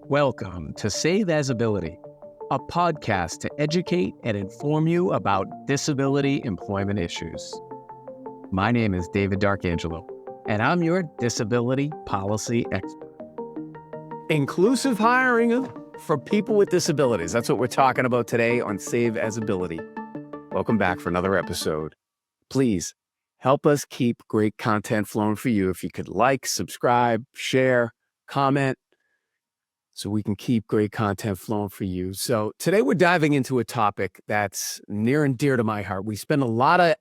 Welcome to Save As Ability, a podcast to educate and inform you about disability employment issues. My name is David Darkangelo, and I'm your disability policy expert. Inclusive hiring for people with disabilities. That's what we're talking about today on Save As Ability. Welcome back for another episode. Please help us keep great content flowing for you. If you could like, subscribe, share, comment, so we can keep great content flowing for you. So today we're diving into a topic that's near and dear to my heart. We spend a lot of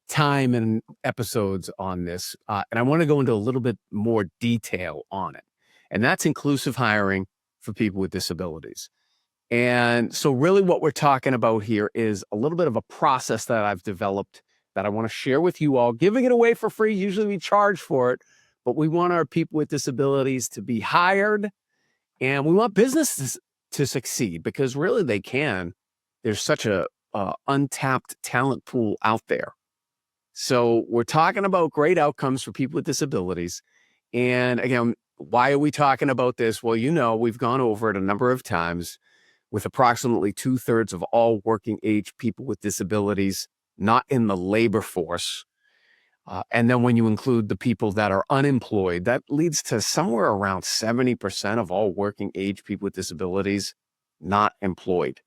time and episodes on this, and I want to go into a little bit more detail on it. And that's inclusive hiring for people with disabilities. And so really what we're talking about here is a little bit of a process that I've developed that I want to share with you all, giving it away for free. Usually we charge for it, but we want our people with disabilities to be hired. And we want businesses to succeed because really they can. There's such a untapped talent pool out there. So we're talking about great outcomes for people with disabilities. And again, why are we talking about this? Well, we've gone over it a number of times with approximately 2/3 of all working age people with disabilities not in the labor force. And then when you include the people that are unemployed, that leads to somewhere around 70% of all working age people with disabilities not employed.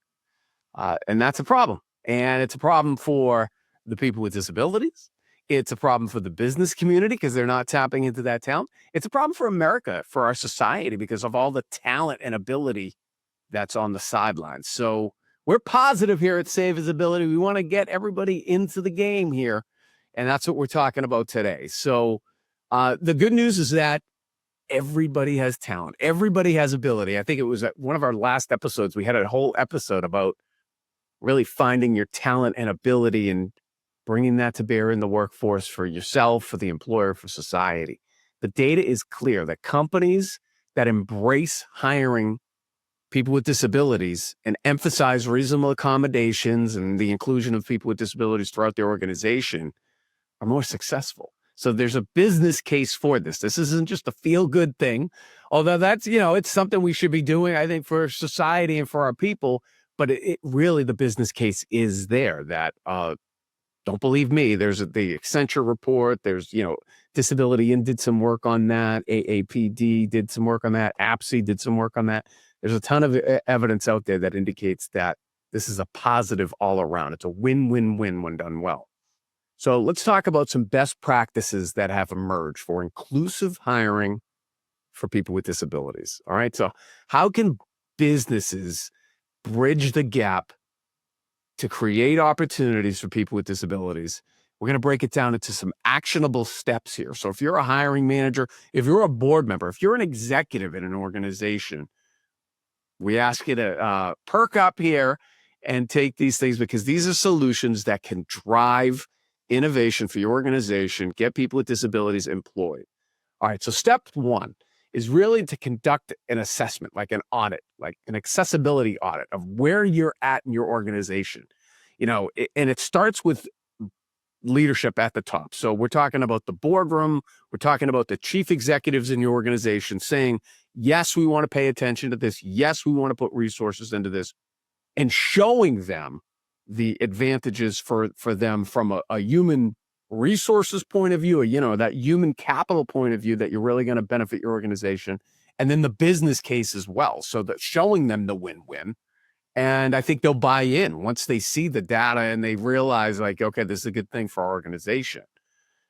And that's a problem. And it's a problem for the people with disabilities. It's a problem for the business community because they're not tapping into that talent. It's a problem for America, for our society, because of all the talent and ability that's on the sidelines. So we're positive here at Save As Ability. We want to get everybody into the game here. And that's what we're talking about today. So the good news is that everybody has talent. Everybody has ability. I think it was at one of our last episodes, we had a whole episode about really finding your talent and ability and bringing that to bear in the workforce for yourself, for the employer, for society. The data is clear that companies that embrace hiring people with disabilities and emphasize reasonable accommodations and the inclusion of people with disabilities throughout their organization are more successful. So there's a business case for this. This isn't just a feel-good thing, although that's, it's something we should be doing, I think, for society and for our people. But it really, the business case is there that, don't believe me, there's the Accenture report, there's, Disability and did some work on that. AAPD did some work on that. APSI did some work on that. There's a ton of evidence out there that indicates that this is a positive all around. It's a win-win-win when done well. So let's talk about some best practices that have emerged for inclusive hiring for people with disabilities. All right. So how can businesses bridge the gap to create opportunities for people with disabilities? We're going to break it down into some actionable steps here. So if you're a hiring manager, if you're a board member, if you're an executive in an organization, we ask you to perk up here and take these things because these are solutions that can drive innovation for your organization, get people with disabilities employed. All right, so step one is really to conduct an assessment, like an audit, like an accessibility audit of where you're at in your organization. And it starts with leadership at the top. So we're talking about the boardroom, we're talking about the chief executives in your organization saying, yes, we want to pay attention to this. Yes, we want to put resources into this, and showing them the advantages for them from a human resources point of view, that human capital point of view that you're really going to benefit your organization. And then the business case as well. So that showing them the win-win. And I think they'll buy in once they see the data and they realize like, okay, this is a good thing for our organization.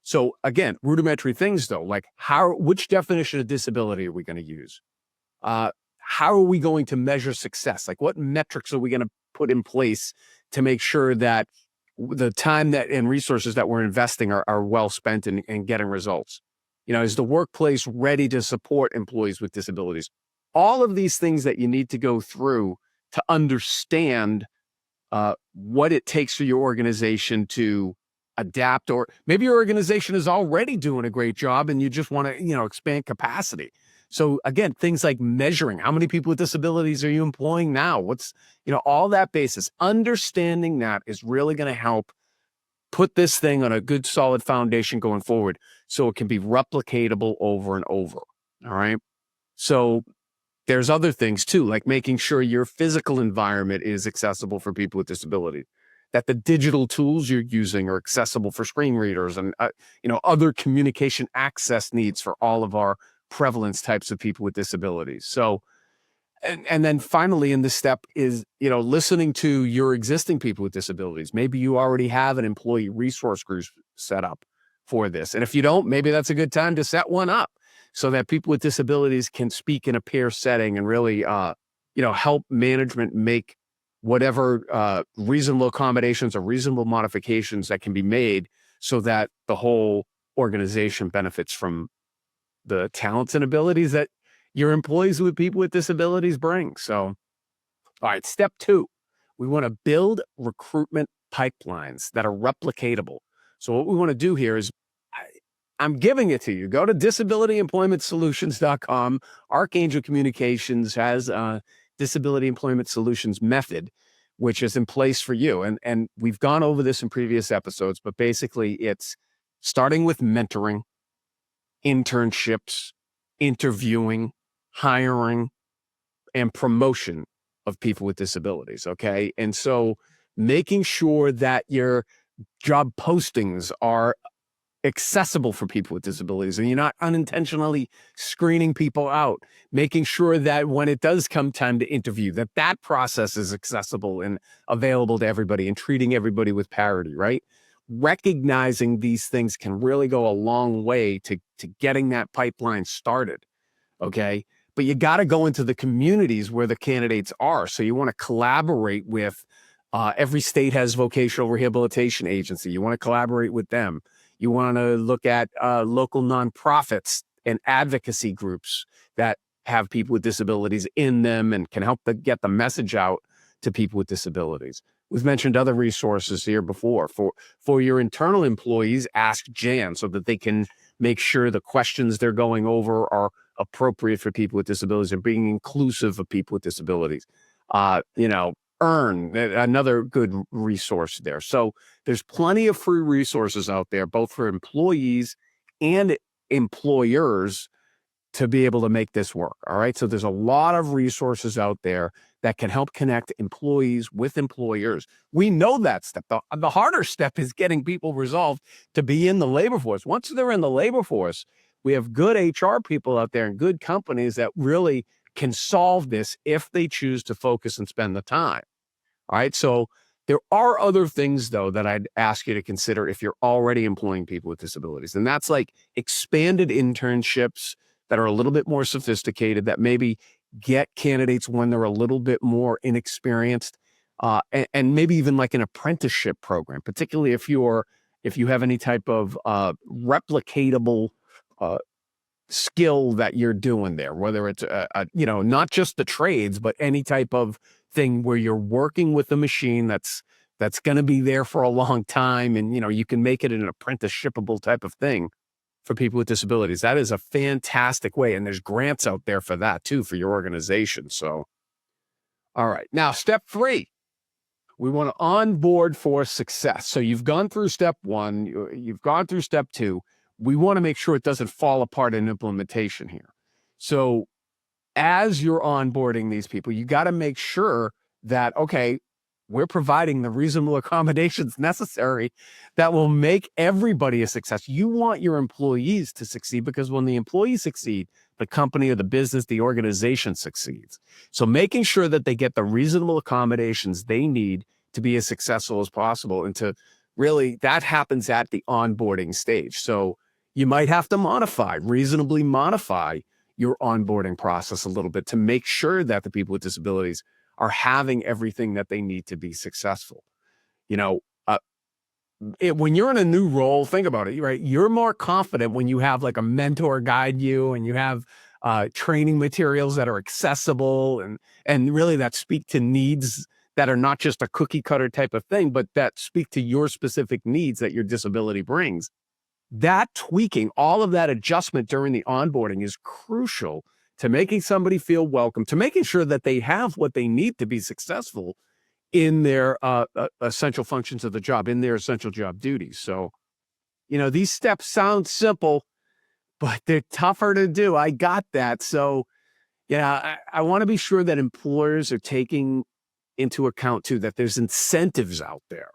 So again, rudimentary things though, like which definition of disability are we going to use? How are we going to measure success? Like what metrics are we going to put in place to make sure that the time that and resources that we're investing are well spent in getting results? Is the workplace ready to support employees with disabilities? All of these things that you need to go through to understand what it takes for your organization to adapt, or maybe your organization is already doing a great job and you just want to, expand capacity. So again, things like measuring how many people with disabilities are you employing now? What's, all that basis, understanding that is really going to help put this thing on a good, solid foundation going forward so it can be replicatable over and over. All right. So there's other things too, like making sure your physical environment is accessible for people with disabilities, that the digital tools you're using are accessible for screen readers and other communication access needs for all of our prevalence types of people with disabilities. So and then finally in this step is, listening to your existing people with disabilities. Maybe you already have an employee resource group set up for this. And if you don't, maybe that's a good time to set one up so that people with disabilities can speak in a peer setting and really, help management make whatever reasonable accommodations or reasonable modifications that can be made so that the whole organization benefits from the talents and abilities that your employees with people with disabilities bring. So, all right, step 2, we want to build recruitment pipelines that are replicatable. So what we want to do here is I'm giving it to you. Go to disabilityemploymentsolutions.com. Archangel Communications has a disability employment solutions method, which is in place for you. And we've gone over this in previous episodes, but basically it's starting with mentoring, internships, interviewing, hiring, and promotion of people with disabilities. Okay. And so making sure that your job postings are accessible for people with disabilities and you're not unintentionally screening people out, making sure that when it does come time to interview, that process is accessible and available to everybody and treating everybody with parity, right? Recognizing these things can really go a long way to getting that pipeline started. Okay. But you got to go into the communities where the candidates are. So you want to collaborate with every state has vocational rehabilitation agency. You want to collaborate with them. You want to look at local nonprofits and advocacy groups that have people with disabilities in them and can help get the message out to people with disabilities. We've mentioned other resources here before. For your internal employees, ask Jan so that they can make sure the questions they're going over are appropriate for people with disabilities and being inclusive of people with disabilities. Earn, another good resource there. So there's plenty of free resources out there, both for employees and employers to be able to make this work. All right. So there's a lot of resources out there that can help connect employees with employers. We know that step. The harder step is getting people resolved to be in the labor force. Once they're in the labor force, we have good HR people out there and good companies that really can solve this if they choose to focus and spend the time. All right. So there are other things, though, that I'd ask you to consider if you're already employing people with disabilities. And that's like expanded internships that are a little bit more sophisticated, that maybe get candidates when they're a little bit more inexperienced, and maybe even like an apprenticeship program, particularly if you have any type of replicatable skill that you're doing there, whether it's not just the trades, but any type of thing where you're working with a machine that's going to be there for a long time, and you can make it an apprenticeshipable type of thing for people with disabilities. That is a fantastic way, and there's grants out there for that too for your organization. So, all right, now step 3. We want to onboard for success. So you've gone through step 1, you've gone through step 2. We want to make sure it doesn't fall apart in implementation here. So as you're onboarding these people, you got to make sure that, okay, we're providing the reasonable accommodations necessary that will make everybody a success. You want your employees to succeed, because when the employees succeed, the company or the business, the organization succeeds. So making sure that they get the reasonable accommodations they need to be as successful as possible, and to really, that happens at the onboarding stage. So you might have to reasonably modify your onboarding process a little bit to make sure that the people with disabilities are having everything that they need to be successful. When you're in a new role, think about it, right? You're more confident when you have like a mentor guide you, and you have training materials that are accessible and really that speak to needs that are not just a cookie cutter type of thing, but that speak to your specific needs that your disability brings. That tweaking, all of that adjustment during the onboarding is crucial to making somebody feel welcome, to making sure that they have what they need to be successful in their essential functions of the job, in their essential job duties. So, these steps sound simple, but they're tougher to do. I got that. So, Yeah, I want to be sure that employers are taking into account too that there's incentives out there.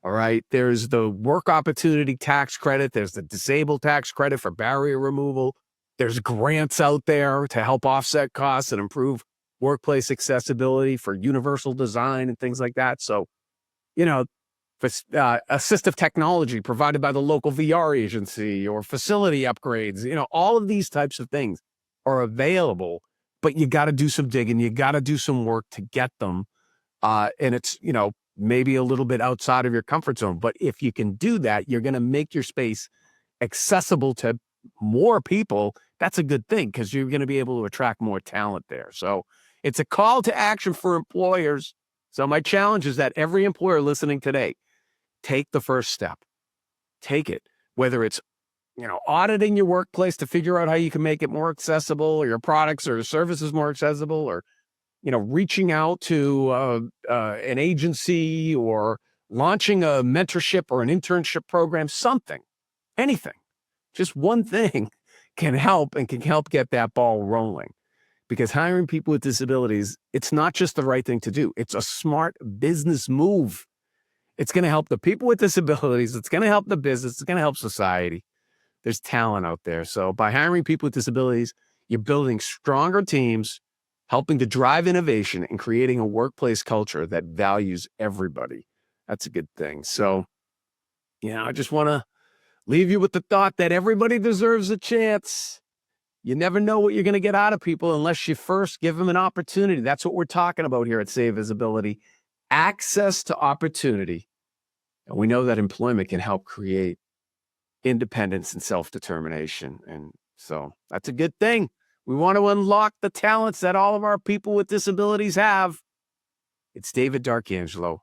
All right. There's the work opportunity tax credit. There's the disabled tax credit for barrier removal. There's grants out there to help offset costs and improve workplace accessibility for universal design and things like that. So, you know, assistive technology provided by the local VR agency or facility upgrades, all of these types of things are available, but you got to do some digging. You got to do some work to get them. And it's, maybe a little bit outside of your comfort zone. But if you can do that, you're going to make your space accessible to more people. That's a good thing because you're going to be able to attract more talent there. So it's a call to action for employers. So my challenge is that every employer listening today, take the first step. Take it, whether it's, auditing your workplace to figure out how you can make it more accessible, or your products or services more accessible, or reaching out to an agency or launching a mentorship or an internship program, something, anything, just one thing can help get that ball rolling. Because hiring people with disabilities, it's not just the right thing to do. It's a smart business move. It's going to help the people with disabilities. It's going to help the business. It's going to help society. There's talent out there. So by hiring people with disabilities, you're building stronger teams, helping to drive innovation, and creating a workplace culture that values everybody. That's a good thing. So, I just want to leave you with the thought that everybody deserves a chance. You never know what you're going to get out of people unless you first give them an opportunity. That's what we're talking about here at Save Visibility. Access to opportunity. And we know that employment can help create independence and self-determination. And so that's a good thing. We want to unlock the talents that all of our people with disabilities have. It's David Darkangelo.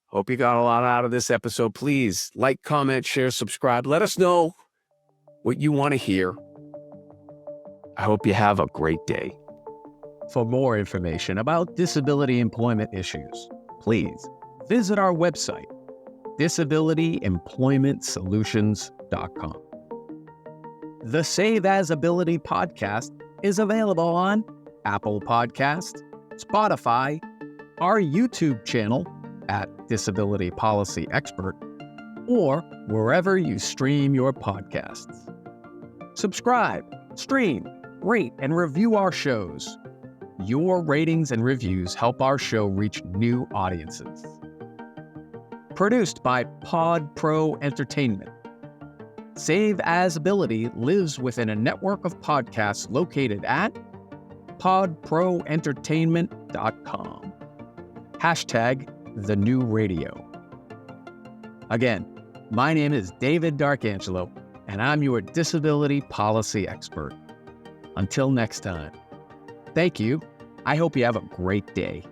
Hope you got a lot out of this episode. Please like, comment, share, subscribe. Let us know what you want to hear. I hope you have a great day. For more information about disability employment issues, please visit our website, disabilityemploymentsolutions.com. The Save As Ability podcast is available on Apple Podcasts, Spotify, our YouTube channel at Disability Policy Expert, or wherever you stream your podcasts. Subscribe, stream, rate, and review our shows. Your ratings and reviews help our show reach new audiences. Produced by Pod Pro Entertainment. Save As Ability lives within a network of podcasts located at podproentertainment.com. #TheNewRadio. Again, my name is David Darkangelo, and I'm your disability policy expert. Until next time, thank you. I hope you have a great day.